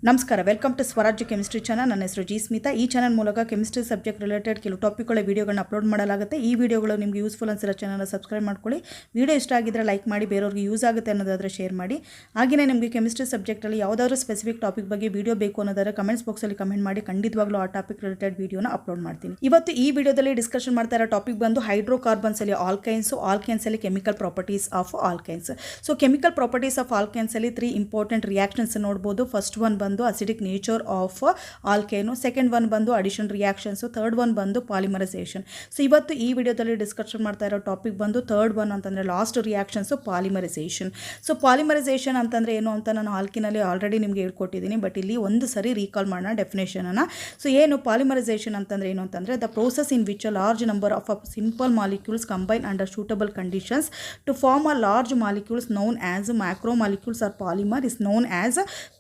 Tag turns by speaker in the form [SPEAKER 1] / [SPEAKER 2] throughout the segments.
[SPEAKER 1] ನಮಸ್ಕಾರ, welcome to ಸ್ವರಾಜ್ಯ chemistry channel. ನನ್ನ ಹೆಸರು ಜಿ ಸ್ಮಿತಾ. ಈ ಚಾನಲ್ ಮೂಲಕ ಕೆಮಿಸ್ಟ್ರಿ ಸಬ್ಜೆಕ್ಟ್ ರಿಲೇಟೆಡ್ ಕೆಲವು ಟಾಪಿಕ್ಗಳ ವೀಡಿಯೋಗಳನ್ನ ಅಪ್ಲೋಡ್ ಮಾಡಲಾಗುತ್ತೆ. ಈ ವಿಡಿಯೋಗಳು ನಿಮಗೆ ಯೂಸ್ಫುಲ್ ಅನ್ಸಿರೋ ಚಾನಲ್ನ ಸಬ್ಸ್ಕ್ರೈಬ್ ಮಾಡ್ಕೊಳ್ಳಿ. ವಿಡಿಯೋ ಇಷ್ಟ ಆಗಿದ್ದರೆ ಲೈಕ್ ಮಾಡಿ, ಬೇರೆಯವ್ರಿಗೆ ಯೂಸ್ ಆಗುತ್ತೆ ಅನ್ನೋದಾದರೆ ಶೇರ್ ಮಾಡಿ. ಹಾಗೆಯೇ ನಿಮಗೆ ಕೆಮಿಸ್ಟ್ರಿ ಸಬ್ಜೆಕ್ಟಲ್ಲಿ ಯಾವುದಾದ್ರೂ ಸ್ಪೆಸಿಫಿಕ್ ಟಾಪಿಕ್ ಬಗ್ಗೆ ವಿಡಿಯೋ ಬೇಕು ಅನ್ನೋದಾದರೆ ಕಮೆಂಟ್ಸ್ ಬಾಕ್ಸಲ್ಲಿ ಕಮೆಂಟ್ ಮಾಡಿ, ಖಂಡಿತವಾಗ್ಲೂ ಆ ಟಾಪಿಕ್ ರಿಲೇಟೆಡ್ ವಿಡಿಯೋನ ಅಪ್ಲೋಡ್ ಮಾಡ್ತೀನಿ. ಇವತ್ತು ಈ ವಿಡಿಯೋದಲ್ಲಿ ಡಿಸ್ಕಷನ್ ಮಾಡ್ತಾ ಇರೋ ಟಾಪಿಕ್ ಬಂದು ಹೈಡ್ರೋಕಾರ್ಬನ್ಸಲ್ಲಿ ಆಲ್ಕೈನ್ಸಲ್ಲಿ chemical properties of alkynes. So chemical properties of ಆಲ್ಕೈನ್ಸಲ್ಲಿ 3 ಇಂಪಾರ್ಟೆಂಟ್ ರಿಯಾಕ್ಷನ್ಸ್ ನೋಡ್ಬೋದು. ಫಸ್ಟ್ ಒನ್ ಬಂದು acidic nature of alkyne, second one ಬಂದು ಅಡಿಷನ್ ರಿಯಾಕ್ಷನ್ಸ್, ಥರ್ಡ್ ಒನ್ ಬಂದು ಪಾಲಿಮರೈಸೇಷನ್. ಸೊ ಇವತ್ತು ಈ ವಿಡಿಯೋದಲ್ಲಿ ಡಿಸ್ಕಷನ್ ಮಾಡ್ತಾ ಇರೋ ಟಾಪಿಕ್ ಬಂದು ಥರ್ಡ್ ಒನ್ ಅಂತಂದರೆ last reactions polymerisation. So polymerisation ಅಂತಂದರೆ ಏನು ಅಂತ ನಾನು ಆಲ್ಕಿನಲ್ಲಿ ಆಲ್ರೆಡಿ ನಿಮಗೆ ಹೇಳ್ಕೊಟ್ಟಿದ್ದೀನಿ, ಬಟ್ ಇಲ್ಲಿ ಒಂದು ಸರಿ ರೀಕಾಲ್ ಮಾಡೋಣ ಡೆಫಿನೇಷನನ್ನು. ಸೊ ಏನು ಪಾಲಿಮರೈಸೇಷನ್ ಅಂತಂದರೆ ಏನು ಅಂತಂದರೆ the process in which a large number of simple molecules combine under suitable conditions to form a large molecules known as macromolecules or polymer is known as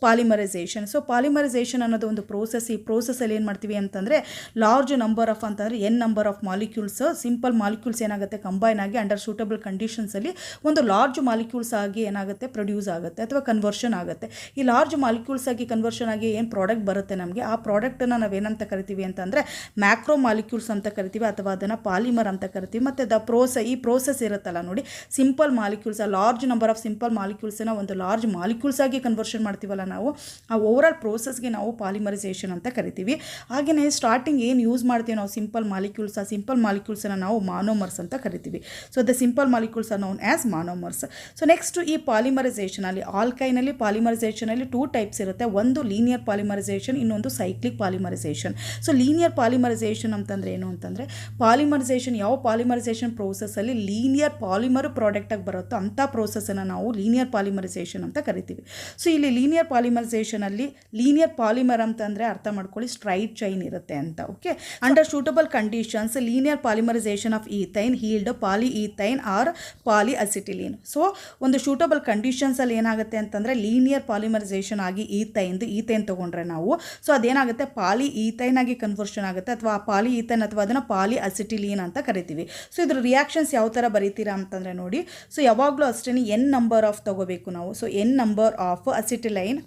[SPEAKER 1] polymerization. So polymerisation ಅನ್ನೋದು ಒಂದು process. ಈ ಪ್ರೋಸೆಸ್ಸಲ್ಲಿ ಏನು ಮಾಡ್ತೀವಿ ಅಂತಂದರೆ large number of ಅಂತಂದರೆ n number of molecules, simple molecules ಏನಾಗುತ್ತೆ combine ಆಗಿ ಅಂಡರ್ ಸೂಟಬಲ್ ಕಂಡೀಷನ್ಸಲ್ಲಿ ಒಂದು ಲಾರ್ಜ್ ಮಾಲಿಕ್ಯೂಲ್ಸ್ ಆಗಿ ಏನಾಗುತ್ತೆ ಪ್ರೊಡ್ಯೂಸ್ ಆಗುತ್ತೆ ಅಥವಾ ಕನ್ವರ್ಷನ್ ಆಗುತ್ತೆ. ಈ ಲಾರ್ಜ್ ಮಾಲಿಕ್ಯೂಲ್ಸ್ ಆಗಿ ಕನ್ವರ್ಷನ್ ಆಗಿ ಏನು ಪ್ರಾಡಕ್ಟ್ ಬರುತ್ತೆ ನಮಗೆ, ಆ ಪ್ರಾಡಕ್ಟನ್ನು ನಾವೇನಂತ ಕರಿತೀವಿ ಅಂತಂದರೆ ಮ್ಯಾಕ್ರೋ ಮಾಲಿಕ್ಯೂಲ್ಸ್ ಅಂತ ಕರಿತೀವಿ ಅಥವಾ ಅದನ್ನು ಪಾಲಿಮರ್ ಅಂತ ಕರಿತೀವಿ. ಮತ್ತು ಈ ಪ್ರೋಸೆಸ್ ಇರುತ್ತಲ್ಲ ನೋಡಿ, ಸಿಂಪಲ್ ಮಾಲಿಕ್ಯೂಲ್ಸ್, ಆ ಲಾರ್ಜ್ ನಂಬರ್ ಆಫ್ ಸಿಂಪಲ್ ಮಾಲಿಕ್ಯೂಲ್ಸನ್ನು ಒಂದು ಲಾರ್ಜ್ ಮಾಲಿಕ್ಯೂಲ್ಸ್ ಆಗಿ ಕನ್ವರ್ಷನ್ ಮಾಡ್ತೀವಲ್ಲ ನಾವು, ಆ ಓವರಾಲ್ ಪ್ರೋಸೆಸ್ಗೆ ನಾವು ಪಾಲಿಮರೈಸೇಷನ್ ಅಂತ ಕರಿತೀವಿ. ಹಾಗೆಯೇ ಸ್ಟಾರ್ಟಿಂಗ್ ಏನು ಯೂಸ್ ಮಾಡ್ತೀವಿ ನಾವು ಸಿಂಪಲ್ ಮಾಲಿಕ್ಯೂಲ್ಸ್, ಆ ಸಿಂಪಲ್ ಮಾಲಿಕ್ಯೂಲ್ಸನ್ನು ನಾವು ಮಾನೋಮರ್ಸ್ ಅಂತ ಕರಿತೀವಿ. So the simple molecules are known as monomers. So next ಈ ಪಾಲಿಮರೈಸೇಷನಲ್ಲಿ ಆಲ್ಕೈನಲ್ಲಿ ಪಾಲಿಮರೈಸೇಷನಲ್ಲಿ 2 ಟೈಪ್ಸ್ ಇರುತ್ತೆ. ಒಂದು ಲೀನಿಯರ್ ಪಾಲಿಮರೈಸೇಷನ್, ಇನ್ನೊಂದು cyclic polymerisation. So linear polymerisation ಅಂತಂದರೆ ಏನು ಅಂತಂದರೆ ಪಾಲಿಮರೈಸೇಷನ್ ಯಾವ ಪಾಲಿಮರೈಸೇಷನ್ ಪ್ರೋಸೆಸ್ಸಲ್ಲಿ ಲೀನಿಯರ್ ಪಾಲಿಮರ್ ಪ್ರಾಡಕ್ಟಾಗಿ ಬರುತ್ತೋ ಅಂಥ ಪ್ರೋಸೆಸ್ಸನ್ನು ನಾವು ಲೀನಿಯರ್ ಪಾಲಿಮರೈಸೇಷನ್ ಅಂತ ಕರಿತೀವಿ. ಸೊ ಇಲ್ಲಿ ಲೀನಿಯರ್ ಪಾಲಿಮರೈಸೇಷನಲ್ಲಿ ಲೀನಿಯರ್ ಪಾಲಿಮರ್ ಅಂತಂದರೆ ಅರ್ಥ ಮಾಡ್ಕೊಳ್ಳಿ ಸ್ಟ್ರೈಟ್ ಚೈನ್ ಇರುತ್ತೆ ಅಂತ. Okay, under suitable conditions linear polymerisation of ethyne yield polyethyne or polyacetylene. So ಒಂದು ಸೂಟಬಲ್ ಕಂಡೀಷನ್ಸಲ್ಲಿ ಏನಾಗುತ್ತೆ ಅಂತಂದರೆ ಲೀನಿಯರ್ ಪಾಲಿಮರೈಸೇಷನ್ ಆಗಿ ಈಥೈನ್ ತೊಗೊಂಡ್ರೆ ನಾವು, ಸೊ ಅದೇನಾಗುತ್ತೆ ಪಾಲಿಈಥೈನ್ ಆಗಿ ಕನ್ವರ್ಷನ್ ಆಗುತ್ತೆ ಅಥವಾ ಪಾಲಿಈಥೈನ್ ಅಥವಾ ಅದನ್ನು ಪಾಲಿಅಸಿಟಿಲೀನ್ ಅಂತ ಕರಿತೀವಿ. ಸೊ ಇದ್ರ ರಿಯಾಕ್ಷನ್ಸ್ ಯಾವ ಥರ ಬರೀತೀರಾ ಅಂತಂದರೆ ನೋಡಿ, ಸೊ ಯಾವಾಗಲೂ ಅಷ್ಟೇ ಎನ್ ನಂಬರ್ ಆಫ್ ತೊಗೋಬೇಕು ನಾವು. So n number of acetylene.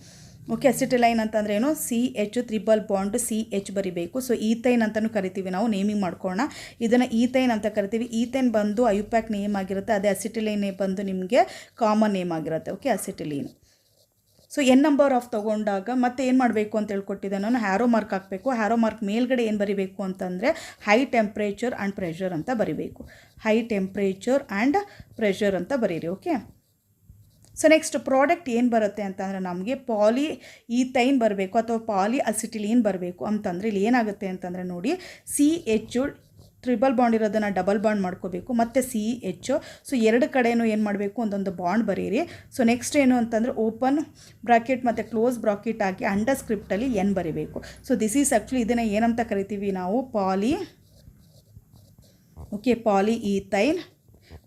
[SPEAKER 1] Okay, acetylene ಅಂತಂದ್ರೆ ಏನು, CH ಟ್ರಿಬಲ್ ಬಾಂಡ್ CH ಬರಿಬೇಕು. ಸೊ ಈಥೈನ್ ಅಂತಲೂ ಕರಿತೀವಿ ನಾವು, ನೇಮಿಂಗ್ ಮಾಡ್ಕೊಳ್ಳೋಣ. ಇದನ್ನು ಈಥೈನ್ ಅಂತ ಕರಿತೀವಿ. ಈಥೈನ್ ಬಂದು ಐಯುಪ್ಯಾಕ್ ನೇಮ್ ಆಗಿರುತ್ತೆ, ಅದೇ ಅಸಿಟಿಲೈನ್ ಬಂದು ನಿಮಗೆ ಕಾಮನ್ ನೇಮ್ ಆಗಿರುತ್ತೆ. Okay, acetylene. So n number of ತೊಗೊಂಡಾಗ ಮತ್ತೆ ಏನು ಮಾಡಬೇಕು ಅಂತ ಹೇಳ್ಕೊಟ್ಟಿದ್ದೆ ನಾನು, ಹ್ಯಾರೋ ಮಾರ್ಕ್ ಹಾಕಬೇಕು. ಹ್ಯಾರೋ ಮಾರ್ಕ್ ಮೇಲ್ಗಡೆ ಏನು ಬರಿಬೇಕು ಅಂತಂದರೆ ಹೈ ಟೆಂಪ್ರೇಚರ್ ಆ್ಯಂಡ್ ಪ್ರೆಷರ್ ಅಂತ ಬರಿಬೇಕು. ಹೈ ಟೆಂಪ್ರೇಚರ್ ಆ್ಯಂಡ್ ಪ್ರೆಷರ್ ಅಂತ ಬರೀರಿ. ಓಕೆ, ಸೊ ನೆಕ್ಸ್ಟ್ ಪ್ರಾಡಕ್ಟ್ ಏನು ಬರುತ್ತೆ ಅಂತಂದರೆ ನಮಗೆ ಪಾಲಿಈಥೈನ್ ಬರಬೇಕು ಅಥವಾ ಪಾಲಿಅಸಿಟಿಲೀನ್ ಬರಬೇಕು ಅಂತಂದರೆ ಇಲ್ಲಿ ಏನಾಗುತ್ತೆ ಅಂತಂದರೆ ನೋಡಿ, CH ಟ್ರಿಬಲ್ ಬಾಂಡ್ ಇರೋದನ್ನು ಡಬಲ್ ಬಾಂಡ್ ಮಾಡ್ಕೋಬೇಕು ಮತ್ತು CH. ಸೊ ಎರಡು ಕಡೆಯೂ ಏನು ಮಾಡಬೇಕು ಒಂದೊಂದು ಬಾಂಡ್ ಬರೀರಿ. ಸೊ ನೆಕ್ಸ್ಟ್ ಏನು ಅಂತಂದರೆ ಓಪನ್ ಬ್ರಾಕೆಟ್ ಮತ್ತು ಕ್ಲೋಸ್ ಬ್ರಾಕೆಟ್ ಹಾಕಿ ಅಂಡರ್ ಸ್ಕ್ರಿಪ್ಟಲ್ಲಿ ಎನ್ ಬರೀಬೇಕು. ಸೊ ದಿಸ್ ಈಸ್ ಆ್ಯಕ್ಚುಲಿ ಇದನ್ನು ಏನಂತ ಕರಿತೀವಿ ನಾವು ಪಾಲಿಈಥೈನ್.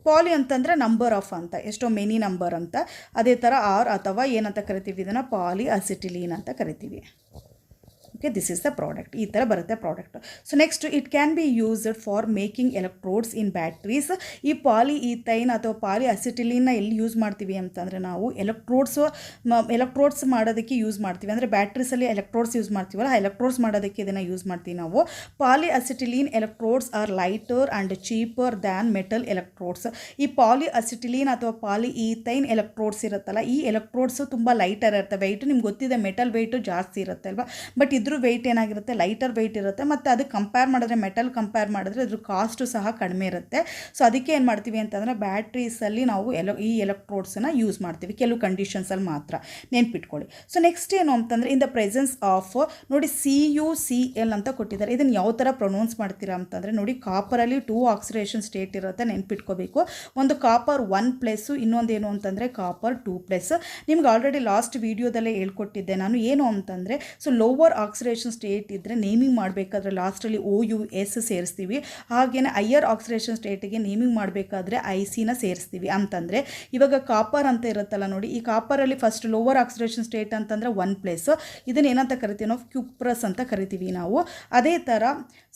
[SPEAKER 1] ಪಾಲಿ ಅಂತಂದರೆ ನಂಬರ್ ಆಫ್ ಅಂತ, ಎಷ್ಟೋ ಮೆನಿ ನಂಬರ್ ಅಂತ. ಅದೇ ಥರ ಆರ್ ಅಥವಾ ಏನಂತ ಕರಿತೀವಿ ಇದನ್ನು ಪಾಲಿಅಸಿಟಿಲೀನ್ ಅಂತ ಕರಿತೀವಿ. Okay, this is the product. ಈ ಥರ ಬರುತ್ತೆ product. So next it can be used for making electrodes in batteries. ಈ ಪಾಲಿಈಥೈನ್ ಅಥವಾ ಪಾಲಿಅಸಿಟಿಲೀನ್ನ ಎಲ್ಲಿ ಯೂಸ್ ಮಾಡ್ತೀವಿ ಅಂತಂದರೆ ನಾವು ಎಲೆಕ್ಟ್ರೋಡ್ಸ್ ಮಾಡೋದಕ್ಕೆ ಯೂಸ್ ಮಾಡ್ತೀವಿ. ಅಂದರೆ ಬ್ಯಾಟ್ರೀಸಲ್ಲಿ ಎಲೆಕ್ಟ್ರೋಡ್ಸ್ ಯೂಸ್ ಮಾಡ್ತೀವಲ್ಲ, ಆ ಎಲೆಕ್ಟ್ರೋಡ್ಸ್ ಮಾಡೋದಕ್ಕೆ ಇದನ್ನು ಯೂಸ್ ಮಾಡ್ತೀವಿ ನಾವು. Polyacetylene electrodes are lighter and cheaper than metal electrodes. ಈ ಪಾಲಿಅಸಿಟಿಲೀನ್ ಅಥವಾ ಪಾಲಿಈಥೈನ್ ಎಲೆಕ್ಟ್ರೋಡ್ಸ್ ಇರುತ್ತಲ್ಲ, ಈ ಎಲೆಕ್ಟ್ರೋಡ್ಸು ತುಂಬ ಲೈಟರ್ ಇರುತ್ತೆ. ವೆಯ್ಟು ನಿಮ್ಗೆ ಗೊತ್ತಿದೆ, ಮೆಟಲ್ ವೆಯ್ಟು ಜಾಸ್ತಿ ಇರುತ್ತೆ ಅಲ್ವಾ, ಬಟ್ ಇದ್ರ ವೆಯ್ಟ್ ಏನಾಗಿರುತ್ತೆ ಲೈಟರ್ ವೆಯ್ಟ್ ಇರುತ್ತೆ. ಮತ್ತು ಅದಕ್ಕೆ ಕಂಪೇರ್ ಮಾಡಿದ್ರೆ ಮೆಟಲ್ ಕಂಪೇರ್ ಮಾಡಿದ್ರೆ ಅದ್ರ ಕಾಸ್ಟು ಸಹ ಕಡಿಮೆ ಇರುತ್ತೆ. ಸೊ ಅದಕ್ಕೆ ಏನು ಮಾಡ್ತೀವಿ ಅಂತಂದರೆ ಬ್ಯಾಟ್ರೀಸಲ್ಲಿ ನಾವು ಈ ಎಲೆಕ್ಟ್ರೋಡ್ಸನ್ನು ಯೂಸ್ ಮಾಡ್ತೀವಿ ಕೆಲವು ಕಂಡೀಷನ್ಸಲ್ಲಿ ಮಾತ್ರ, ನೆನ್ಪಿಟ್ಕೊಳ್ಳಿ. ಸೊ ನೆಕ್ಸ್ಟ್ ಏನು ಅಂತಂದರೆ ಇನ್ ದ ಪ್ರೆಸೆನ್ಸ್ ಆಫ್ ನೋಡಿ CuCl ಅಂತ ಕೊಟ್ಟಿದ್ದಾರೆ. ಇದನ್ನು ಯಾವ ಥರ ಪ್ರೊನೌನ್ಸ್ ಮಾಡ್ತೀರಾ ಅಂತಂದರೆ ನೋಡಿ, ಕಾಪರಲ್ಲಿ 2 ಆಕ್ಸಿಡೇಷನ್ ಸ್ಟೇಟ್ ಇರುತ್ತೆ, ನೆನ್ಪಿಟ್ಕೋಬೇಕು. ಒಂದು ಕಾಪರ್ 1+, ಇನ್ನೊಂದೇನು ಅಂತಂದರೆ ಕಾಪರ್ 2+. ನಿಮ್ಗೆ ಆಲ್ರೆಡಿ ಲಾಸ್ಟ್ ವೀಡಿಯೋದಲ್ಲೇ ಹೇಳ್ಕೊಟ್ಟಿದ್ದೆ ನಾನು ಏನು ಅಂತಂದರೆ, ಸೊ ಲೋವರ್ ಆಕ್ಸಿಡೇಷನ್ ಸ್ಟೇಟ್ ಇದ್ದರೆ ನೇಮಿಂಗ್ ಮಾಡಬೇಕಾದ್ರೆ ಲಾಸ್ಟಲ್ಲಿ OUS ಸೇರಿಸ್ತೀವಿ. ಹಾಗೆಯೇ ಹೈಯರ್ ಆಕ್ಸಿಡೇಷನ್ ಸ್ಟೇಟಿಗೆ ನೇಮಿಂಗ್ ಮಾಡಬೇಕಾದ್ರೆ ICನ ಸೇರಿಸ್ತೀವಿ. ಅಂತಂದರೆ ಇವಾಗ ಕಾಪರ್ ಅಂತ ಇರುತ್ತಲ್ಲ ನೋಡಿ, ಈ ಕಾಪರಲ್ಲಿ ಫಸ್ಟ್ ಲೋವರ್ ಆಕ್ಸಿಡೇಷನ್ ಸ್ಟೇಟ್ ಅಂತಂದರೆ 1 ಪ್ಲೇಸ್, ಇದನ್ನು ಏನಂತ ಕರಿತೀವಿ ನಾವು ಕ್ಯುಪ್ರಸ್ ಅಂತ ಕರಿತೀವಿ ನಾವು. ಅದೇ ಥರ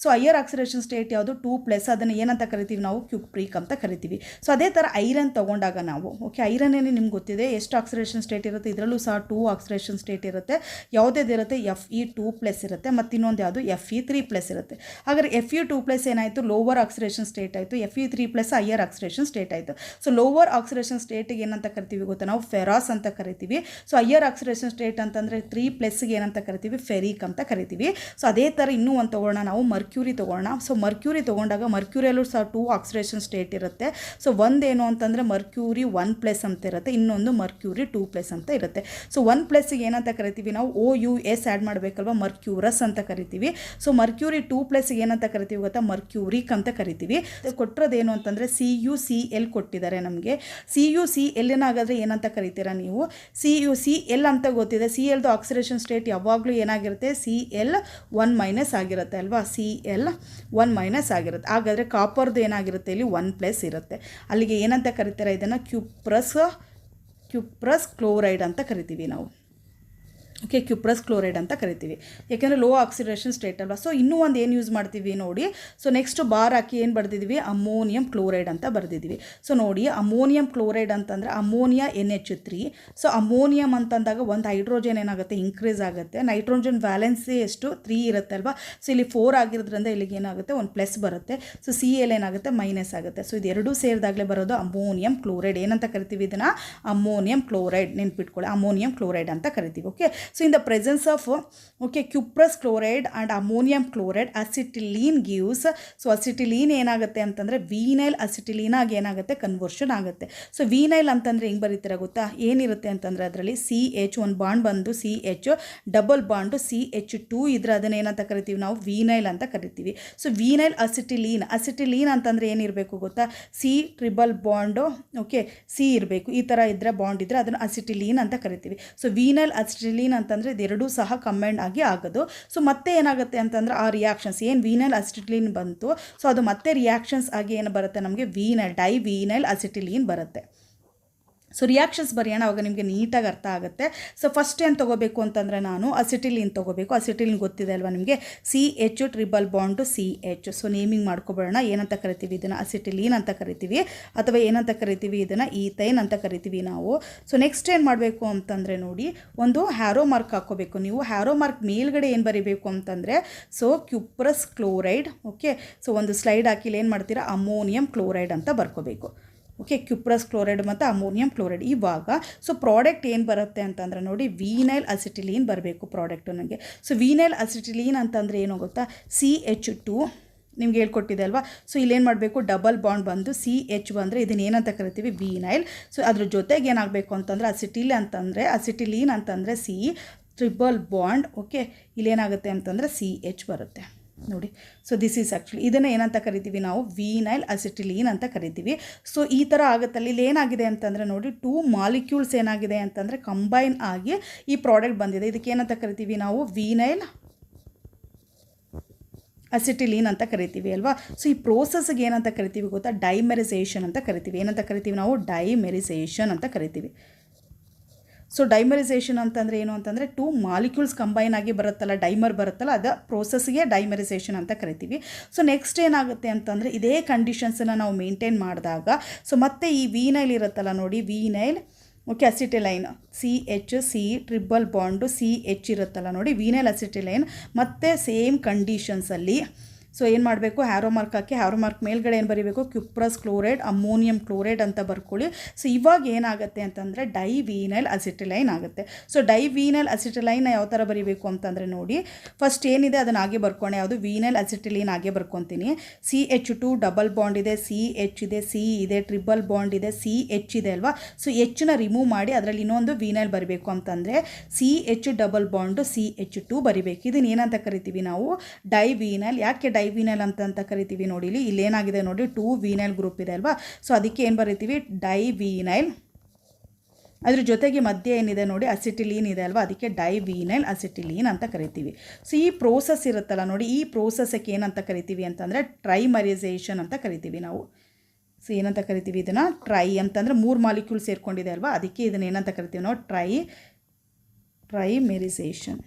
[SPEAKER 1] ಸೊ ಹೈಯರ್ ಆಕ್ಸಿಡೇಷನ್ ಸ್ಟೇಟ್ ಯಾವುದು 2 ಪ್ಲೇಸ್, ಅದನ್ನು ಏನಂತ ಕರಿತೀವಿ ನಾವು ಕ್ಯುಪ್ರಿಕ್ ಅಂತ ಕರಿತೀವಿ. ಸೊ ಅದೇ ಥರ ಐರನ್ ತೊಗೊಂಡಾಗ ನಾವು ಓಕೆ ಐರನ್ ಏನೇ ನಿಮ್ಗೆ ಗೊತ್ತಿದೆ ಎಷ್ಟು ಆಕ್ಸಿಡೇಷನ್ ಸ್ಟೇಟ್ ಇರುತ್ತೆ, ಇದರಲ್ಲೂ ಸಹ 2 ಆಕ್ಸಿಡೇಷನ್ ಸ್ಟೇಟ್ ಇರುತ್ತೆ. ಯಾವುದೇದಿರುತ್ತೆ Fe2+ ಇರುತ್ತೆ ಮತ್ತು ಇನ್ನೊಂದು ಯಾವುದು Fe3+ ಇರುತ್ತೆ. ಹಾಗಾದರೆ Fe2+ ಏನಾಯಿತು ಲೋವರ್ ಆಕ್ಸಿಡೇಷನ್ ಸ್ಟೇಟ್ ಆಯಿತು, Fe3+ ಹೈಯರ್ ಆಕ್ಸಿಡೇಷನ್ ಸ್ಟೇಟ್ ಆಯಿತು. ಸೊ ಲೋವರ್ ಆಕ್ಸಿಡೇಷನ್ ಸ್ಟೇಟಿಗೆ ಏನಂತ ಕರಿತೀವಿ ಗೊತ್ತಾ ನಾವು ಫೆರಾಸ್ ಅಂತ ಕರಿತೀವಿ. ಸೊ ಹೈಯರ್ ಆಕ್ಸಿಡೇಷನ್ ಸ್ಟೇಟ್ ಅಂತಂದರೆ 3+ಗೆ ಏನಂತ ಕರಿತೀವಿ ಫೆರಿಕ್ ಅಂತ ಕರಿತೀವಿ. ಸೊ ಅದೇ ಥರ ಇನ್ನೂ ಒಂದು ತೊಗೊಳ್ಳೋಣ ನಾವು ಮರ್ಕ್ಯೂರಿ ತೊಗೊಳ್ಳೋಣ. ಸೊ ಮರ್ಕ್ಯೂರಿ ತೊಗೊಂಡಾಗ ಮರ್ಕ್ಯೂರಿಯಲ್ಲೂ ಸಹ 2 ಆಕ್ಸಿಡೇಷನ್ ಸ್ಟೇಟ್ ಇರುತ್ತೆ. ಸೊ ಒಂದೇನು ಅಂತಂದರೆ ಮರ್ಕ್ಯೂರಿ 1+ ಅಂತ ಇರುತ್ತೆ, ಇನ್ನೊಂದು ಮರ್ಕ್ಯೂರಿ 2+ ಅಂತ ಇರುತ್ತೆ. ಸೊ 1+ಗೆ ಏನಂತ ಕರಿತೀವಿ ನಾವು OUS ಆ್ಯಡ್ ಮಾಡಬೇಕಲ್ವ ಮರ್ಕ್ಯೂರಸ್ ಅಂತ ಕರಿತೀವಿ. ಸೊ ಮರ್ಕ್ಯೂರಿ 2+ಗೆ ಏನಂತ ಕರಿತೀವಿ ಗೊತ್ತಾ ಮರ್ಕ್ಯೂರಿಕ್ ಅಂತ ಕರಿತೀವಿ. ಕೊಟ್ಟಿರೋದೇನು ಅಂತಂದರೆ CuCl ಕೊಟ್ಟಿದ್ದಾರೆ ನಮಗೆ. CuCl ಏನಾಗಾದರೆ ಏನಂತ ಕರಿತೀರಾ ನೀವು CuCl ಅಂತ ಗೊತ್ತಿದೆ. Clದು ಆಕ್ಸಿಡೇಷನ್ ಸ್ಟೇಟ್ ಯಾವಾಗಲೂ ಏನಾಗಿರುತ್ತೆ Cl1- ಆಗಿರುತ್ತೆ ಅಲ್ವಾ, Cl1- ಆಗಿರುತ್ತೆ. ಹಾಗಾದರೆ ಕಾಪರ್ದು ಏನಾಗಿರುತ್ತೆ ಇಲ್ಲಿ 1+ ಇರುತ್ತೆ. ಅಲ್ಲಿಗೆ ಏನಂತ ಕರಿತಾರೆ ಇದನ್ನು ಕ್ಯುಪ್ರಸ್ ಕ್ಲೋರೈಡ್ ಅಂತ ಕರಿತೀವಿ ನಾವು. ಓಕೆ ಕ್ಯುಪ್ರಸ್ ಕ್ಲೋರೈಡ್ ಅಂತ ಕರಿತೀವಿ, ಯಾಕೆಂದರೆ ಲೋ ಆಕ್ಸಿಡೇಷನ್ ಸ್ಟೇಟ್ ಅಲ್ವಾ. ಸೊ ಇನ್ನೂ ಒಂದು ಏನು ಯೂಸ್ ಮಾಡ್ತೀವಿ ನೋಡಿ. ಸೊ ನೆಕ್ಸ್ಟ್ ಬಾರ್ ಹಾಕಿ ಏನು ಬರೆದಿದ್ವಿ ಅಮೋನಿಯಂ ಕ್ಲೋರೈಡ್ ಅಂತ ಬರೆದಿದ್ವಿ. ಸೊ ನೋಡಿ ಅಮೋನಿಯಂ ಕ್ಲೋರೈಡ್ ಅಂತಂದರೆ ಅಮೋನಿಯಾ NH3. ಸೊ ಅಮೋನಿಯಂ ಅಂತಂದಾಗ ಒಂದು ಹೈಡ್ರೋಜನ್ ಏನಾಗುತ್ತೆ ಇನ್ಕ್ರೀಸ್ ಆಗುತ್ತೆ. ನೈಟ್ರೋಜನ್ ವ್ಯಾಲೆನ್ಸಿ ಎಷ್ಟು 3 ಇರುತ್ತೆ ಅಲ್ವಾ. ಸೊ ಇಲ್ಲಿ 4 ಆಗಿರೋದ್ರಿಂದ ಇಲ್ಲಿಗೆ ಏನಾಗುತ್ತೆ 1+ ಬರುತ್ತೆ. ಸೊ Cl ಏನಾಗುತ್ತೆ - ಆಗುತ್ತೆ. ಸೊ ಇದೆರಡೂ ಸೇರಿದಾಗಲೇ ಬರೋದು ಅಮೋನಿಯಂ ಕ್ಲೋರೈಡ್. ಏನಂತ ಕರಿತೀವಿ ಇದನ್ನು ಅಮೋನಿಯಂ ಕ್ಲೋರೈಡ್, ನೆನ್ಪಿಟ್ಕೊಳ್ಳಿ ಅಮೋನಿಯಂ ಕ್ಲೋರೈಡ್ ಅಂತ ಕರಿತೀವಿ. Okay so in the presence of cuprous chloride and ammonium chloride acetylene gives, so acetylene ಏನಾಗುತ್ತೆ ಅಂತಂದರೆ ವಿನೈಲ್ ಅಸಿಟಿಲೀನ್ ಆಗಿ ಏನಾಗುತ್ತೆ ಕನ್ವರ್ಷನ್ ಆಗುತ್ತೆ. ಸೊ ವಿನೈಲ್ ಅಂತಂದರೆ ಹೆಂಗೆ ಬರೀತೀರ ಗೊತ್ತಾ, ಏನಿರುತ್ತೆ ಅಂತಂದರೆ ಅದರಲ್ಲಿ CH ಒಂದು ಬಾಂಡ್ ಬಂದು CH ಡಬಲ್ ಬಾಂಡು CH2 ಇದ್ರೆ ಅದನ್ನ ಏನಂತ ಕರಿತೀವಿ ನಾವು ವಿನೈಲ್ ಅಂತ ಕರಿತೀವಿ. ಸೊ ವಿನೈಲ್ ಅಸಿಟಿಲೀನ್ ಅಂತಂದರೆ ಏನಿರಬೇಕು ಗೊತ್ತಾ C triple bond okay C ಇರಬೇಕು. ಈ ಥರ ಇದ್ದರೆ ಬಾಂಡ್ ಇದ್ದರೆ ಅದನ್ನು ಅಸಿಟಿಲೀನ್ ಅಂತ ಕರಿತೀವಿ. ಸೊ ವಿನೈಲ್ ಅಸಿಟಿಲೀನ್ ಅಂತಂದರೆ ಇದೆರಡೂ ಸಹ ಕಂಬೈಂಡ್ ಆಗಿ ಆಗೋದು. ಸೊ ಮತ್ತೆ ಏನಾಗುತ್ತೆ ಅಂತಂದರೆ ಆ ರಿಯಾಕ್ಷನ್ಸ್ ಏನು ವಿನೈಲ್ ಅಸಿಟಿಲೀನ್ ಬಂತು, ಸೊ ಅದು ಮತ್ತೆ ರಿಯಾಕ್ಷನ್ಸ್ ಆಗಿ ಏನು ಬರುತ್ತೆ ನಮಗೆ ಡೈವಿನೈಲ್ ಅಸಿಟಿಲೀನ್ ಬರುತ್ತೆ. ಸೊ ರಿಯಾಕ್ಷನ್ಸ್ ಬರೆಯೋಣ, ಅವಾಗ ನಿಮಗೆ ನೀಟಾಗಿ ಅರ್ಥ ಆಗುತ್ತೆ. ಸೊ ಫಸ್ಟ್ ಏನು ತೊಗೋಬೇಕು ಅಂತಂದರೆ ನಾನು ಅಸಿಟಿಲೀನ್ ತೊಗೋಬೇಕು. ಅಸಿಟಿಲೀನ್ ಗೊತ್ತಿದೆ ಅಲ್ವಾ ನಿಮಗೆ CH triple bond CH. So naming ಮಾಡ್ಕೊಬೇಡೋಣ, ಏನಂತ ಕರಿತೀವಿ ಇದನ್ನು ಅಸಿಟಿಲೀನ್ ಅಂತ ಕರಿತೀವಿ, ಅಥವಾ ಏನಂತ ಕರಿತೀವಿ ಇದನ್ನು ಈಥೈನ್ ಅಂತ ಕರಿತೀವಿ ನಾವು. ಸೊ ನೆಕ್ಸ್ಟ್ ಏನು ಮಾಡಬೇಕು ಅಂತಂದರೆ ನೋಡಿ ಒಂದು ಹ್ಯಾರೋ ಮಾರ್ಕ್ ಹಾಕ್ಕೋಬೇಕು ನೀವು. ಹ್ಯಾರೋ ಮಾರ್ಕ್ ಮೇಲ್ಗಡೆ ಏನು ಬರೀಬೇಕು ಅಂತಂದರೆ so cuprous chloride. Okay so ಒಂದು ಸ್ಲೈಡ್ ಹಾಕಿ ಏನು ಮಾಡ್ತೀರಾ ಅಮೋನಿಯಂ ಕ್ಲೋರೈಡ್ ಅಂತ ಬರ್ಕೋಬೇಕು. ಓಕೆ ಕ್ಯುಪ್ರಸ್ ಕ್ಲೋರೈಡ್ ಮತ್ತು ಅಮೋನಿಯಂ ಕ್ಲೋರೈಡ್. ಇವಾಗ ಸೊ ಪ್ರಾಡಕ್ಟ್ ಏನು ಬರುತ್ತೆ ಅಂತಂದರೆ ನೋಡಿ ವಿನೈಲ್ ಅಸಿಟಿಲೀನ್ ಬರಬೇಕು ಪ್ರಾಡಕ್ಟು ನನಗೆ. ಸೊ ವಿನೈಲ್ ಅಸಿಟಿಲೀನ್ ಅಂತಂದರೆ ಏನು ಗೊತ್ತಾ CH2 ನಿಮ್ಗೆ ಹೇಳ್ಕೊಟ್ಟಿದೆ ಅಲ್ವಾ. ಸೊ ಇಲ್ಲೇನು ಮಾಡಬೇಕು ಡಬಲ್ ಬಾಂಡ್ ಬಂದು CH ಬಂದರೆ ಇದನ್ನು ಏನಂತ ಕರಿತೀವಿ ವಿನೈಲ್. ಸೊ ಅದ್ರ ಜೊತೆಗೆ ಏನಾಗಬೇಕು ಅಂತಂದರೆ ಅಸಿಟಿಲೀನ್ ಅಂತಂದರೆ C ಟ್ರಿಬಲ್ ಬಾಂಡ್ ಓಕೆ ಇಲ್ಲೇನಾಗುತ್ತೆ ಅಂತಂದರೆ CH ಬರುತ್ತೆ ನೋಡಿ. ಸೊ ದಿಸ್ ಈಸ್ ಆ್ಯಕ್ಚುಲಿ ಇದನ್ನು ಏನಂತ ಕರಿತೀವಿ ನಾವು ವಿನೈಲ್ ಅಸಿಟಿಲೀನ್ ಅಂತ ಕರಿತೀವಿ. ಸೊ ಈ ಥರ ಆಗುತ್ತಲ್ಲಿ ಇಲ್ಲಿ ಏನಾಗಿದೆ ಅಂತಂದರೆ ನೋಡಿ 2 ಮಾಲಿಕ್ಯೂಲ್ಸ್ ಏನಾಗಿದೆ ಅಂತಂದರೆ ಕಂಬೈನ್ ಆಗಿ ಈ ಪ್ರಾಡಕ್ಟ್ ಬಂದಿದೆ. ಇದಕ್ಕೆ ಏನಂತ ಕರಿತೀವಿ ನಾವು ವಿನೈಲ್ ಅಸಿಟಿಲೀನ್ ಅಂತ ಕರಿತೀವಿ ಅಲ್ವಾ. ಸೊ ಈ ಪ್ರೋಸೆಸ್ಗೆ ಏನಂತ ಕರಿತೀವಿ ಗೊತ್ತಾ ಡೈಮೆರಿಸೇಷನ್ ಅಂತ ಕರಿತೀವಿ. ಏನಂತ ಕರಿತೀವಿ ನಾವು ಡೈಮೆರಿಸೇಷನ್ ಅಂತ ಕರಿತೀವಿ. ಸೊ ಡೈಮರಿಸೇಷನ್ ಅಂತಂದರೆ ಏನು ಅಂತಂದರೆ 2 ಮಾಲಿಕ್ಯೂಲ್ಸ್ ಕಂಬೈನ್ ಆಗಿ ಬರುತ್ತಲ್ಲ ಡೈಮರ್ ಬರುತ್ತಲ್ಲ ಅದು ಪ್ರೋಸೆಸ್ಗೆ ಡೈಮರಿಸೇಷನ್ ಅಂತ ಕರಿತೀವಿ. ಸೊ ನೆಕ್ಸ್ಟ್ ಏನಾಗುತ್ತೆ ಅಂತಂದರೆ ಇದೇ ಕಂಡೀಷನ್ಸನ್ನು ನಾವು ಮೇಂಟೈನ್ ಮಾಡಿದಾಗ ಸೊ ಮತ್ತೆ ಈ ವಿನೈಲ್ ಇರುತ್ತಲ್ಲ ನೋಡಿ vinyl okay acetylene CH triple bond CH ಇರುತ್ತಲ್ಲ ನೋಡಿ ವಿನೈಲ್ ಅಸಿಟಿಲೈನ್ ಮತ್ತೆ ಸೇಮ್ ಕಂಡೀಷನ್ಸಲ್ಲಿ ಸೊ ಏನು ಮಾಡಬೇಕು ಹ್ಯಾರೋ ಮಾರ್ಕ್ ಹಾಕಿ ಹ್ಯಾರೋ ಮಾರ್ಕ್ ಮೇಲ್ಗಡೆ ಏನು ಬರೀಬೇಕು ಕ್ಯುಪ್ರಸ್ ಕ್ಲೋರೈಡ್ ಅಮೋನಿಯಂ ಕ್ಲೋರೈಡ್ ಅಂತ ಬರ್ಕೊಳ್ಳಿ. ಸೊ ಇವಾಗ ಏನಾಗುತ್ತೆ ಅಂತಂದರೆ ಡೈವಿನೈಲ್ ಅಸಿಟಿಲೈನ್ ಆಗುತ್ತೆ. ಸೊ ಡೈವಿನೈಲ್ ಅಸಿಟಿಲೈನ್ ಯಾವ ಥರ ಬರೀಬೇಕು ಅಂತಂದರೆ ನೋಡಿ ಫಸ್ಟ್ ಏನಿದೆ ಅದನ್ನು ಹಾಗೆ ಬರ್ಕೊಂಡೆ, ಯಾವುದು ವಿನೈಲ್ ಅಸಿಟಿಲೀನ್ ಹಾಗೆ ಬರ್ಕೊತೀನಿ. CH2 ಡಬಲ್ ಬಾಂಡ್ ಇದೆ, CH ಇದೆ, C ಇದೆ, ಟ್ರಿಬಲ್ ಬಾಂಡ್ ಇದೆ, CH ಇದೆ ಅಲ್ವಾ. ಸೊ Hನ ರಿಮೂವ್ ಮಾಡಿ ಅದರಲ್ಲಿ ಇನ್ನೊಂದು ವಿನೈಲ್ ಬರೀಬೇಕು ಅಂತಂದರೆ CH ಡಬಲ್ ಬಾಂಡು CH2 ಬರಿಬೇಕು. ಇದನ್ನು ಏನಂತ ಕರಿತೀವಿ ನಾವು ಡೈವಿನೈಲ್. ಯಾಕೆ ಡೈವಿನೈಲ್ ಅಂತ ಕರಿತೀವಿ ನೋಡಿ ಇಲ್ಲಿ ಏನಾಗಿದೆ ನೋಡಿ 2 ವಿನೈಲ್ ಗ್ರೂಪ್ ಇದೆ ಅಲ್ವಾ. ಸೊ ಅದಕ್ಕೆ ಏನು ಬರಿತೀವಿ ಡೈವಿನೈಲ್ ಅದ್ರ ಜೊತೆಗೆ ಮಧ್ಯೆ ಏನಿದೆ ನೋಡಿ ಅಸಿಟಿಲೀನ್ ಇದೆ ಅಲ್ವಾ, ಅದಕ್ಕೆ ಡೈವೀನೈಲ್ ಅಸಿಟಿಲೀನ್ ಅಂತ ಕರಿತೀವಿ. ಸೊ ಈ ಪ್ರೋಸೆಸ್ ಇರುತ್ತಲ್ಲ ನೋಡಿ, ಈ ಪ್ರೋಸೆಸ್ಗೆ ಏನಂತ ಕರಿತೀವಿ ಅಂತಂದರೆ ಟ್ರೈಮರೈಸೇಷನ್ ಅಂತ ಕರಿತೀವಿ ನಾವು. ಸೊ ಏನಂತ ಕರಿತೀವಿ ಇದನ್ನು? ಟ್ರೈ ಅಂತಂದರೆ 3 ಮಾಲಿಕ್ಯೂಲ್ ಸೇರ್ಕೊಂಡಿದೆ ಅಲ್ವಾ, ಅದಕ್ಕೆ ಇದನ್ನು ಏನಂತ ಕರಿತೀವಿ ನಾವು? ಟ್ರೈಮೆರಿಸೇಷನ್.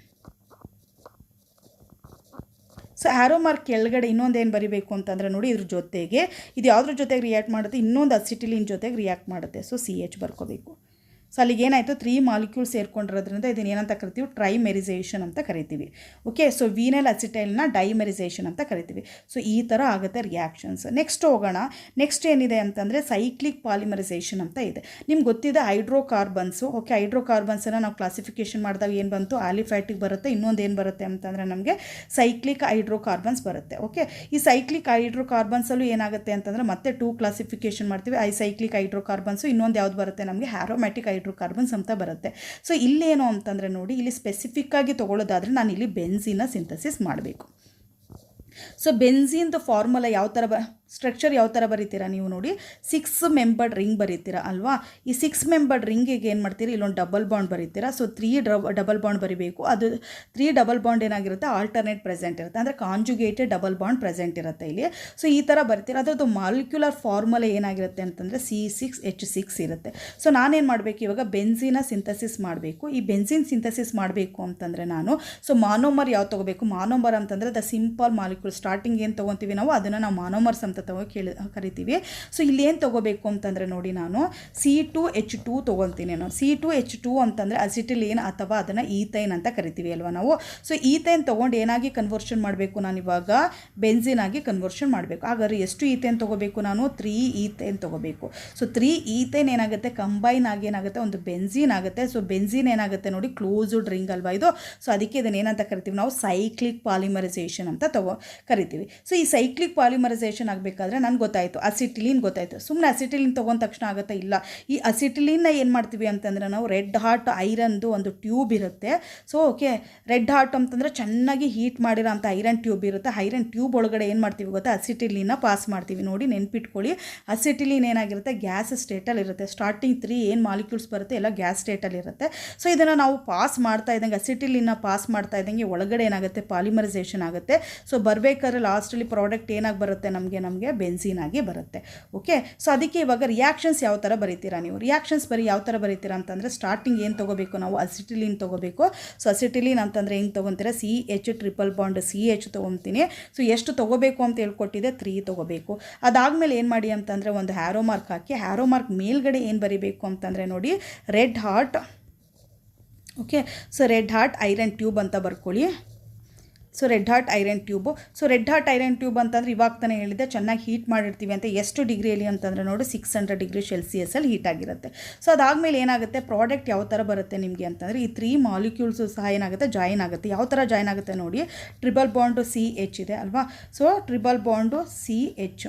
[SPEAKER 1] ಸೊ ಆ್ಯರೋ ಮಾರ್ಕ್ ಕೆಳಗಡೆ ಇನ್ನೊಂದೇನು ಬರೀಬೇಕು ಅಂತಂದರೆ ನೋಡಿ, ಇದ್ರ ಜೊತೆಗೆ ಇದು ಯಾವುದ್ರ ಜೊತೆಗೆ ರಿಯಾಕ್ಟ್ ಮಾಡುತ್ತೆ? ಇನ್ನೊಂದು ಅಸಿಟಿಲಿನ್ ಜೊತೆಗೆ ರಿಯಾಕ್ಟ್ ಮಾಡುತ್ತೆ. So CH ಬರ್ಕೋಬೇಕು. ಸೊ ಅಲ್ಲಿಗೆ ಏನಾಯಿತು? 3 ಮಾಲಿಕ್ಯೂಲ್ ಸೇರ್ಕೊಂಡಿರೋದ್ರಿಂದ ಇದನ್ನು ಏನಂತ ಕರಿತೀವಿ? ಟ್ರೈಮೆರಿಸೇಷನ್ ಅಂತ ಕರಿತೀವಿ. ಓಕೆ, ಸೊ ವೀನೈಲ್ ಅಸಿಟೈಲ್ನ ಡೈಮೆರಿಸೇಷನ್ ಅಂತ ಕರಿತೀವಿ. ಸೊ ಈ ಥರ ಆಗುತ್ತೆ ರಿಯಾಕ್ಷನ್ಸ್. ನೆಕ್ಸ್ಟ್ ಹೋಗೋಣ. ನೆಕ್ಸ್ಟ್ ಏನಿದೆ ಅಂತಂದರೆ ಸೈಕ್ಲಿಕ್ ಪಾಲಿಮರೈಸೇಷನ್ ಅಂತ ಇದೆ. ನಿಮ್ಗೆ ಗೊತ್ತಿದೆ ಹೈಡ್ರೋಕಾರ್ಬನ್ಸು. ಓಕೆ, ಹೈಡ್ರೋಕಾರ್ಬನ್ಸನ್ನು ನಾವು ಕ್ಲಾಸಿಫಿಕೇಷನ್ ಮಾಡಿದಾಗ ಏನು ಬಂತು? ಆಲಿಫ್ಯಾಟಿಕ್ ಬರುತ್ತೆ. ಇನ್ನೊಂದು ಏನು ಬರುತ್ತೆ ಅಂತಂದರೆ ನಮಗೆ ಸೈಕ್ಲಿಕ್ ಹೈಡ್ರೋಕಾರ್ಬನ್ಸ್ ಬರುತ್ತೆ. ಓಕೆ, ಈ ಸೈಕ್ಲಿಕ್ ಹೈಡ್ರೋಕಾರ್ಬನ್ಸಲ್ಲೂ ಏನಾಗುತ್ತೆ ಅಂತಂದರೆ ಮತ್ತೆ 2 ಕ್ಲಾಸಿಫಿಕೇಷನ್ ಮಾಡ್ತೀವಿ. ಸೈಕ್ಲಿಕ್ ಹೈಡ್ರೋಕಾರ್ಬನ್ಸು, ಇನ್ನೊಂದು ಯಾವ್ದು ಬರುತ್ತೆ ನಮಗೆ? ಆರೋಮ್ಯಾಟಿಕ್ ಹೈಡ್ರೋಕಾರ್ಬನ್ಸ್ ಅಂತ ಬರುತ್ತೆ. ಸೊ ಇಲ್ಲೇನು ಅಂತಂದರೆ ನೋಡಿ, ಇಲ್ಲಿ ಸ್ಪೆಸಿಫಿಕ್ಕಾಗಿ ತೊಗೊಳ್ಳೋದಾದರೆ ನಾನು ಇಲ್ಲಿ ಬೆನ್ಝೀನ್ನ ಸಿಂಥಸಿಸ್ ಮಾಡಬೇಕು. ಸೊ ಬೆನ್ಝೀನ್ದು ಫಾರ್ಮುಲಾ ಯಾವ ಥರ ಸ್ಟ್ರಕ್ಚರ್ ಯಾವ ಥರ ಬರೀತೀರಾ ನೀವು ನೋಡಿ? 6 ಮೆಂಬರ್ಡ್ ರಿಂಗ್ ಬರೀತೀರಾ ಅಲ್ವಾ. ಈ 6 ಮೆಂಬರ್ಡ್ ರಿಂಗಿಗೆ ಏನು ಮಾಡ್ತೀರಿ? ಇಲ್ಲೊಂದು ಡಬಲ್ ಬಾಂಡ್ ಬರೀತೀರಾ. ಸೊ 3 ಡಬಲ್ ಬಾಂಡ್ ಬರೀಬೇಕು. ಅದು 3 ಡಬಲ್ ಬಾಂಡ್ ಏನಾಗಿರುತ್ತೆ? ಆಲ್ಟರ್ನೇಟ್ ಪ್ರೆಸೆಂಟ್ ಇರುತ್ತೆ, ಅಂದರೆ ಕಾಂಜುಗೇಟೆಡ್ ಡಬಲ್ ಬಾಂಡ್ ಪ್ರೆಸೆಂಟ್ ಇರುತ್ತೆ ಇಲ್ಲಿ. ಸೊ ಈ ಥರ ಬರ್ತೀರಾ. ಅದರದ್ದು ಮಾಲಿಕ್ಯುಲರ್ ಫಾರ್ಮುಲಾ ಏನಾಗಿರುತ್ತೆ ಅಂತಂದರೆ C6H6 ಇರುತ್ತೆ. ಸೊ ನಾನೇನು ಮಾಡಬೇಕು ಇವಾಗ? ಬೆನ್ಝೀನ ಸಿಂಥಸಿಸ್ ಮಾಡಬೇಕು. ಈ ಬೆನ್ಝೀನ್ ಸಿಂಥಸಿಸ್ ಮಾಡಬೇಕು ಅಂತಂದರೆ ನಾನು ಮಾನೋಮರ್ ಯಾವ್ದು ತೊಗೋಬೇಕು? ಮಾನೋಮರ್ ಅಂತಂದರೆ ದ ಸಿಂಪಲ್ ಮಾಲಿಕ್ಯೂಲ್. ಸ್ಟಾರ್ಟಿಂಗ್ ಏನು ತೊಗೊತೀವಿ ನಾವು ಅದನ್ನು ನಾವು ಮಾನೋಮರ್ಸ್ ಅಂತ ಕರಿತೀವಿ. ಸೊ ಇಲ್ಲಿ ಏನು ತೊಗೋಬೇಕು ಅಂತಂದರೆ ನೋಡಿ, ನಾನು C2H2 ತೊಗೊತೀನಿ. ನಾನು C2H2 ಅಂತಂದರೆ ಅಸಿಟಿಲೀನ್ ಅಥವಾ ಅದನ್ನು ಈಥೈನ್ ಅಂತ ಕರಿತೀವಿ ಅಲ್ವಾ ನಾವು. ಸೊ ಈಥೈನ್ ತೊಗೊಂಡು ಏನಾಗಿ ಕನ್ವರ್ಷನ್ ಮಾಡಬೇಕು? ನಾನು ಇವಾಗ ಬೆನ್ಝೀನ್ ಆಗಿ ಕನ್ವರ್ಷನ್ ಮಾಡಬೇಕು. ಹಾಗಾದ್ರೆ ಎಷ್ಟು ಈಥೈನ್ ತೊಗೋಬೇಕು ನಾನು? 3 ಈಥೈನ್ ತೊಗೋಬೇಕು. ಸೊ 3 ಈಥೈನ್ ಏನಾಗುತ್ತೆ? ಕಂಬೈನ್ ಆಗಿ ಏನಾಗುತ್ತೆ? ಒಂದು ಬೆನ್ಝೀನ್ ಆಗುತ್ತೆ. ಸೊ ಬೆನ್ಝೀನ್ ಏನಾಗುತ್ತೆ ನೋಡಿ? ಕ್ಲೋಸ್ಡ್ ರಿಂಗ್ ಅಲ್ವಾ ಇದು. ಸೊ ಅದಕ್ಕೆ ಇದನ್ನು ಏನಂತ ಕರಿತೀವಿ ನಾವು? ಸೈಕ್ಲಿಕ್ ಪಾಲಿಮರೈಸೇಷನ್ ಅಂತ ಕರಿತೀವಿ. ಸೊ ಈ ಸೈಕ್ಲಿಕ್ ಪಾಲಿಮರೈಸೇಷನ್ ಆಗಬೇಕಾದ್ರೆ ನನಗೆ ಗೊತ್ತಾಯಿತು, ಅಸಿಟಿಲಿನ್ ಗೊತ್ತಾಯಿತು. ಸುಮ್ಮನೆ ಅಸಿಟಿಲಿನ್ ತೊಗೊಂಡ ತಕ್ಷಣ ಆಗುತ್ತೆ? ಇಲ್ಲ. ಈ ಅಸಿಟಿಲಿನ್ನ ಏನು ಮಾಡ್ತೀವಿ ಅಂತಂದರೆ ನಾವು ರೆಡ್ ಹಾಟ್ ಐರನ್ದು ಒಂದು ಟ್ಯೂಬ್ ಇರುತ್ತೆ. ಸೊ ಓಕೆ, ರೆಡ್ ಹಾಟ್ ಅಂತಂದರೆ ಚೆನ್ನಾಗಿ ಹೀಟ್ ಮಾಡಿರೋ ಅಂಥ ಐರನ್ ಟ್ಯೂಬ್ ಇರುತ್ತೆ. ಐರನ್ ಟ್ಯೂಬ್ ಒಳಗಡೆ ಏನು ಮಾಡ್ತೀವಿ ಗೊತ್ತಾ? ಅಸಿಟಿಲಿನ್ನ ಪಾಸ್ ಮಾಡ್ತೀವಿ. ನೋಡಿ ನೆನ್ಪಿಟ್ಕೊಳ್ಳಿ, ಅಸಿಟಿಲಿನ್ ಏನಾಗಿರುತ್ತೆ? ಗ್ಯಾಸ್ ಸ್ಟೇಟಲ್ಲಿ ಇರುತ್ತೆ. ಸ್ಟಾರ್ಟಿಂಗ್ 3 ಏನು ಮಾಲಿಕ್ಯೂಲ್ಸ್ ಬರುತ್ತೆ ಎಲ್ಲ ಗ್ಯಾಸ್ ಸ್ಟೇಟಲ್ಲಿ ಇರುತ್ತೆ. ಸೊ ಇದನ್ನು ನಾವು ಪಾಸ್ ಮಾಡ್ತಾ ಇದ್ದಂಗೆ, ಅಸಿಟಿಲಿನ್ನ ಪಾಸ್ ಮಾಡ್ತಾ ಇದ್ದಂಗೆ ಒಳಗಡೆ ಏನಾಗುತ್ತೆ? ಪಾಲಿಮರೈಸೇಷನ್ ಆಗುತ್ತೆ. ಸೊ ಬರಬೇಕಾದ್ರೆ ಲಾಸ್ಟಲ್ಲಿ ಪ್ರಾಡಕ್ಟ್ ಏನಾಗಿ ಬರುತ್ತೆ ನಮಗೆ ಬೆನ್ಝೀನ್ ಆಗಿ ಬರುತ್ತೆ. ಓಕೆ, ಸೊ ಅದಕ್ಕೆ ಇವಾಗ ರಿಯಾಕ್ಷನ್ಸ್ ಯಾವ ಥರ ಬರೀತೀರಾ ನೀವು? ರಿಯಾಕ್ಷನ್ಸ್ ಯಾವ ಥರ ಬರೀತೀರಾ ಅಂತಂದರೆ ಸ್ಟಾರ್ಟಿಂಗ್ ಏನು ತೊಗೋಬೇಕು ನಾವು? ಅಸಿಟಿಲಿನ್ ತೊಗೋಬೇಕು. ಸೊ ಅಸಿಟಿಲಿನ್ ಅಂತಂದರೆ ಹೆಂಗೆ ತೊಗೊತೀರಾ? CH ಟ್ರಿಪಲ್ ಬಾಂಡ್ CH ತೊಗೊತೀನಿ. ಸೊ ಎಷ್ಟು ತೊಗೋಬೇಕು ಅಂತ ಹೇಳ್ಕೊಟ್ಟಿದೆ? 3 ತೊಗೋಬೇಕು. ಅದಾದಮೇಲೆ ಏನು ಮಾಡಿ ಅಂತಂದರೆ ಒಂದು ಹ್ಯಾರೋ ಮಾರ್ಕ್ ಹಾಕಿ, ಹ್ಯಾರೋ ಮಾರ್ಕ್ ಮೇಲ್ಗಡೆ ಏನು ಬರೀಬೇಕು ಅಂತಂದರೆ ನೋಡಿ, red hot. Okay, so red hot iron tube ಅಂತ ಬರ್ಕೊಳ್ಳಿ. So red hot iron tube. So red hot iron tube ಅಂತಂದರೆ ಇವಾಗ ತಾನೇ ಹೇಳಿದೆ ಚೆನ್ನಾಗಿ ಹೀಟ್ ಮಾಡಿರ್ತೀವಿ ಅಂತ. ಎಷ್ಟು ಡಿಗ್ರಿಯಲ್ಲಿ ಅಂತಂದರೆ ನೋಡಿ 600 ಡಿಗ್ರಿ ಸೆಲ್ಸಿಯಸಲ್ಲಿ ಹೀಟ್ ಆಗಿರುತ್ತೆ. ಸೊ ಅದಾದಮೇಲೆ ಏನಾಗುತ್ತೆ? ಪ್ರಾಡಕ್ಟ್ ಯಾವ ಥರ ಬರುತ್ತೆ ನಿಮಗೆ ಅಂತಂದರೆ ಈ 3 ಮಾಲಿಕ್ಯೂಲ್ಸು ಸಹ ಏನಾಗುತ್ತೆ? ಜಾಯಿನ್ ಆಗುತ್ತೆ. ಯಾವ ಥರ ಜಾಯಿನ್ ಆಗುತ್ತೆ ನೋಡಿ? ಟ್ರಿಬಲ್ ಬಾಂಡು CH ಇದೆ ಅಲ್ವಾ. So triple bond CH.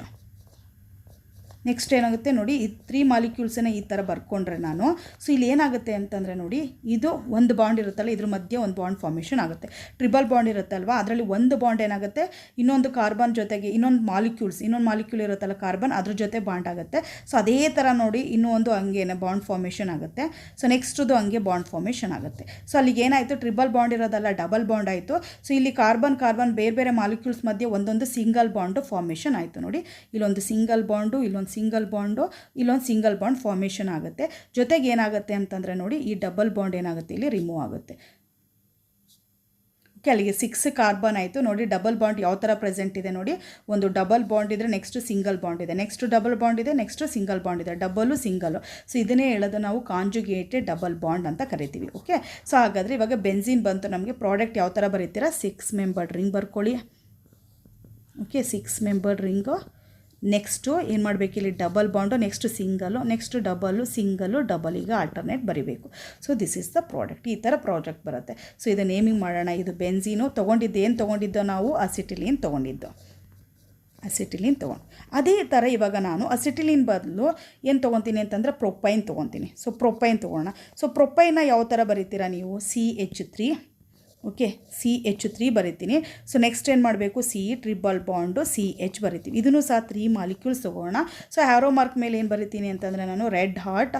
[SPEAKER 1] Next ಏನಾಗುತ್ತೆ ನೋಡಿ, ಈ 3 ಮಾಲಿಕ್ಯೂಲ್ಸನ್ನು ಈ ಥರ ಬರ್ಕೊಂಡ್ರೆ ನಾನು. ಸೊ ಇಲ್ಲಿ ಏನಾಗುತ್ತೆ ಅಂತಂದರೆ ನೋಡಿ, ಇದು ಒಂದು ಬಾಂಡ್ ಇರುತ್ತಲ್ಲ, ಇದ್ರ ಮಧ್ಯೆ ಒಂದು ಬಾಂಡ್ ಫಾರ್ಮೇಷನ್ ಆಗುತ್ತೆ. ಟ್ರಿಬಲ್ ಬಾಂಡ್ ಇರುತ್ತಲ್ವ, ಅದರಲ್ಲಿ ಒಂದು ಬಾಂಡ್ ಏನಾಗುತ್ತೆ? ಇನ್ನೊಂದು ಕಾರ್ಬನ್ ಜೊತೆಗೆ ಇನ್ನೊಂದು ಮಾಲಿಕ್ಯೂಲ್ ಇರುತ್ತಲ್ಲ ಕಾರ್ಬನ್, ಅದ್ರ ಜೊತೆ ಬಾಂಡ್ ಆಗುತ್ತೆ. ಸೊ ಅದೇ ಥರ ನೋಡಿ ಇನ್ನೂ ಒಂದು ಹಂಗೇನೆ ಬಾಂಡ್ ಫಾರ್ಮೇಷನ್ ಆಗುತ್ತೆ. ಸೊ ನೆಕ್ಸ್ಟ್ದು ಹಂಗೆ ಬಾಂಡ್ ಫಾರ್ಮೇಷನ್ ಆಗುತ್ತೆ. ಸೊ ಅಲ್ಲಿಗೆ ಏನಾಯಿತು? ಟ್ರಿಬಲ್ ಬಾಂಡ್ ಇರೋದಲ್ಲ, ಡಬಲ್ ಬಾಂಡ್ ಆಯಿತು. ಸೊ ಇಲ್ಲಿ ಕಾರ್ಬನ್ ಬೇರೆ ಬೇರೆ ಮಾಲಿಕ್ಯೂಲ್ಸ್ ಮಧ್ಯೆ ಒಂದೊಂದು ಸಿಂಗಲ್ ಬಾಂಡು ಫಾರ್ಮೇಷನ್ ಆಯಿತು ನೋಡಿ. ಇಲ್ಲೊಂದು ಸಿಂಗಲ್ ಬಾಂಡು, ಇಲ್ಲೊಂದು ಸಿಂಗಲ್ ಬಾಂಡು, ಇಲ್ಲೊಂದು ಸಿಂಗಲ್ ಬಾಂಡ್ ಫಾರ್ಮೇಷನ್ ಆಗುತ್ತೆ. ಜೊತೆಗೆ ಏನಾಗುತ್ತೆ ಅಂತಂದರೆ ನೋಡಿ, ಈ ಡಬಲ್ ಬಾಂಡ್ ಏನಾಗುತ್ತೆ? ಇಲ್ಲಿ ರಿಮೂವ್ ಆಗುತ್ತೆ. ಓಕೆ, ಅಲ್ಲಿಗೆ 6 ಕಾರ್ಬನ್ ಆಯಿತು ನೋಡಿ. ಡಬಲ್ ಬಾಂಡ್ ಯಾವ ಥರ ಪ್ರೆಸೆಂಟ್ ಇದೆ ನೋಡಿ, ಒಂದು ಡಬಲ್ ಬಾಂಡ್ ಇದ್ದರೆ ನೆಕ್ಸ್ಟ್ ಸಿಂಗಲ್ ಬಾಂಡ್ ಇದೆ, ನೆಕ್ಸ್ಟ್ ಡಬಲ್ ಬಾಂಡ್ ಇದೆ, ನೆಕ್ಸ್ಟ್ ಸಿಂಗಲ್ ಬಾಂಡ್ ಇದೆ, ಡಬಲ್ಲು ಸಿಂಗಲ್ಲು. ಸೊ ಇದನ್ನೇ ಹೇಳೋದು ನಾವು ಕಾಂಜುಗೇಟೆಡ್ ಡಬಲ್ ಬಾಂಡ್ ಅಂತ ಕರಿತೀವಿ. ಓಕೆ, ಸೊ ಹಾಗಾದರೆ ಇವಾಗ ಬೆನ್ಝೀನ್ ಬಂತು ನಮಗೆ. ಪ್ರಾಡಕ್ಟ್ ಯಾವ ಥರ ಬರೀತೀರಾ? 6 ಮೆಂಬರ್ಡ್ ರಿಂಗ್ ಬರ್ಕೊಳ್ಳಿ. Okay, 6 membered ring. ನೆಕ್ಸ್ಟು ಏನು ಮಾಡಬೇಕು? ಇಲ್ಲಿ double bond, next single, next double, single, double, ಈಗ ಆಲ್ಟರ್ನೇಟ್ ಬರೀಬೇಕು. So this is the product. ಈ ಥರ ಪ್ರಾಡಕ್ಟ್ ಬರುತ್ತೆ. ಸೊ ಇದು ನೇಮಿಂಗ್ ಮಾಡೋಣ. ಇದು ಬೆನ್ಝೀನು ಏನು ತೊಗೊಂಡಿದ್ದೋ ನಾವು? ಅಸಿಟಿಲಿನ್ ತೊಗೊಂಡು. ಅದೇ ಥರ ಇವಾಗ ನಾನು ಅಸಿಟಿಲಿನ್ ಬದಲು ಏನು ತೊಗೊತೀನಿ ಅಂತಂದರೆ ಪ್ರೊಪೈನ್ ತೊಗೊತೀನಿ. ಸೊ ಪ್ರೊಪೈನ್ ತೊಗೊಳ್ಳೋಣ. ಸೊ ಪ್ರೊಪೈನ್ನ ಯಾವ ಥರ ಬರೀತೀರಾ ನೀವು? CH3. ಓಕೆ, CH3 ಬರೀತೀನಿ. ಸೊ ನೆಕ್ಸ್ಟ್ ಏನು ಮಾಡಬೇಕು? C triple bond CH ಬರೀತೀವಿ. ಇದನ್ನು ಸಹ 3 ಮಾಲಿಕ್ಯೂಲ್ಸ್ ತೊಗೋಣ. ಸೊ ಹ್ಯಾರೋ ಮಾರ್ಕ್ ಮೇಲೆ ಏನು ಬರೀತೀನಿ ಅಂತಂದರೆ ನಾನು red hot.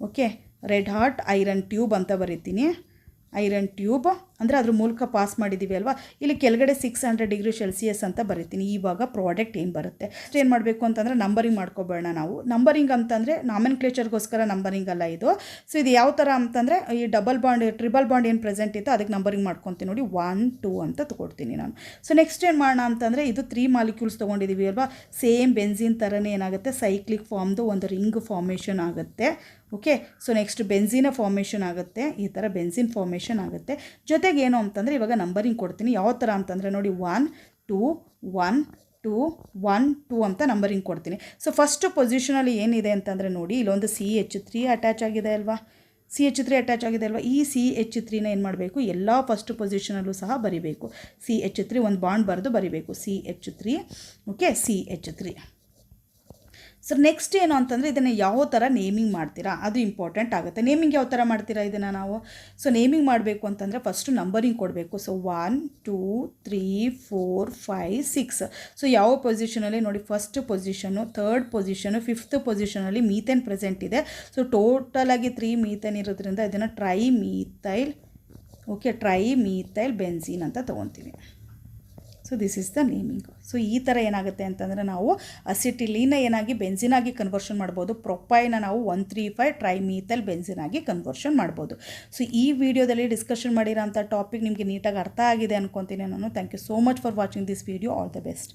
[SPEAKER 1] Okay, red hot iron tube ಅಂತ ಬರೀತೀನಿ. ಐರನ್ ಟ್ಯೂಬ್ ಅಂದರೆ ಅದ್ರ ಮೂಲಕ ಪಾಸ್ ಮಾಡಿದ್ದೀವಿ ಅಲ್ವಾ, ಇಲ್ಲಿ ಕೆಳಗಡೆ 600 ಡಿಗ್ರಿ ಸೆಲ್ಸಿಯಸ್ ಅಂತ ಬರೀತೀನಿ. ಇವಾಗ ಪ್ರಾಡಕ್ಟ್ ಏನು ಬರುತ್ತೆ ಏನು ಮಾಡಬೇಕು ಅಂತಂದರೆ ನಂಬರಿಂಗ್ ಮಾಡ್ಕೊಬೇಡ ನಾವು. ನಂಬರಿಂಗ್ ಅಂತಂದರೆ ನಾಮೆನ್ಕ್ಲೇಚರ್ಗೋಸ್ಕರ ನಂಬರಿಂಗ್ ಅಲ್ಲ ಇದು. ಸೊ ಇದು ಯಾವ ಥರ ಅಂತಂದರೆ ಈ ಡಬಲ್ ಬಾಂಡ್ ಟ್ರಿಬಲ್ ಬಾಂಡ್ ಏನು ಪ್ರೆಸೆಂಟ್ ಇತ್ತು ಅದಕ್ಕೆ ನಂಬರಿಂಗ್ ಮಾಡ್ಕೊತೀನಿ ನೋಡಿ, 1 2 ಅಂತ ತೊಗೊಳ್ತೀನಿ ನಾನು. ಸೊ ನೆಕ್ಸ್ಟ್ ಏನು ಮಾಡೋಣ ಅಂತಂದರೆ ಇದು 3 ಮಾಲಿಕ್ಯೂಲ್ಸ್ ತೊಗೊಂಡಿದ್ದೀವಿ ಅಲ್ವಾ, ಸೇಮ್ ಬೆನ್ಝೀನ್ ಥರನೇ ಏನಾಗುತ್ತೆ ಸೈಕ್ಲಿಕ್ ಫಾರ್ಮ್ದು ಒಂದು ರಿಂಗ್ ಫಾರ್ಮೇಷನ್ ಆಗುತ್ತೆ. ಓಕೆ, ಸೊ ನೆಕ್ಸ್ಟ್ ಬೆನ್ಝೀನ ಫಾರ್ಮೇಷನ್ ಆಗುತ್ತೆ, ಈ ಥರ ಬೆನ್ಝೀನ್ ಫಾರ್ಮೇಷನ್ ಆಗುತ್ತೆ. ಜೊತೆಗೆ ಏನು ಅಂತಂದರೆ ಇವಾಗ ನಂಬರಿಂಗ್ ಕೊಡ್ತೀನಿ ಯಾವ ಥರ ಅಂತಂದರೆ ನೋಡಿ 1 2 1 2 1 2 ಅಂತ ನಂಬರಿಂಗ್ ಕೊಡ್ತೀನಿ. ಸೊ ಫಸ್ಟ್ ಪೊಸಿಷನಲ್ಲಿ ಏನಿದೆ ಅಂತಂದರೆ ನೋಡಿ ಇಲ್ಲೊಂದು CH3 ಅಟ್ಯಾಚ್ ಆಗಿದೆ ಅಲ್ವಾ, CH3 ಅಟ್ಯಾಚ್ ಆಗಿದೆ ಅಲ್ವಾ. ಈ CH3ನ ಏನು ಮಾಡಬೇಕು ಎಲ್ಲ ಫಸ್ಟ್ ಪೊಸಿಷನಲ್ಲೂ ಸಹ ಬರಿಬೇಕು. CH3 ಒಂದು ಬಾಂಡ್ ಬರೆದು ಬರಿಬೇಕು CH3. Okay, CH3. So next ಏನು ಅಂತಂದರೆ ಇದನ್ನು ಯಾವ ಥರ ನೇಮಿಂಗ್ ಮಾಡ್ತೀರಾ ಅದು ಇಂಪಾರ್ಟೆಂಟ್ ಆಗುತ್ತೆ. ನೇಮಿಂಗ್ ಯಾವ ಥರ ಮಾಡ್ತೀರಾ ಇದನ್ನು ನಾವು. ಸೊ ನೇಮಿಂಗ್ ಮಾಡಬೇಕು ಅಂತಂದರೆ ಫಸ್ಟು ನಂಬರಿಂಗ್ ಕೊಡಬೇಕು. ಸೊ 1 2 3 4 5 6. ಸೊ ಯಾವ ಪೊಸಿಷನಲ್ಲಿ ನೋಡಿ first position, third position, fifth ಪೊಸಿಷನಲ್ಲಿ ಮೀಥೇನ್ ಪ್ರೆಸೆಂಟ್ ಇದೆ. ಸೊ ಟೋಟಲಾಗಿ 3 ಮೀಥೇನ್ ಇರೋದ್ರಿಂದ ಇದನ್ನು ಟ್ರೈಮೀಥೈಲ್, ಓಕೆ, ಟ್ರೈಮೀಥೈಲ್ ಬೆನ್ಝೀನ್ ಅಂತ ತೊಗೊತೀವಿ. So this is the naming. So ಈ ಥರ ಏನಾಗುತ್ತೆ ಅಂತಂದರೆ ನಾವು ಅಸಿಟಿಲೀನ ಏನಾಗಿ ಬೆನ್ಝಿನಾಗಿ ಕನ್ವರ್ಷನ್ ಮಾಡ್ಬೋದು, ಪ್ರೊಪೈನ ನಾವು 135 ಟ್ರೈಮೀಥೈಲ್ ಬೆನ್ಝಿನಾಗಿ ಕನ್ವರ್ಷನ್ ಮಾಡ್ಬೋದು. ಸೊ ಈ ವಿಡಿಯೋದಲ್ಲಿ ಡಿಸ್ಕಷನ್ ಮಾಡಿರೋಂಥ ಟಾಪಿಕ್ ನಿಮಗೆ ನೀಟಾಗಿ ಅರ್ಥ ಆಗಿದೆ ಅನ್ಕೊತೀನಿ ನಾನು. Thank you so much for watching this video. All the best.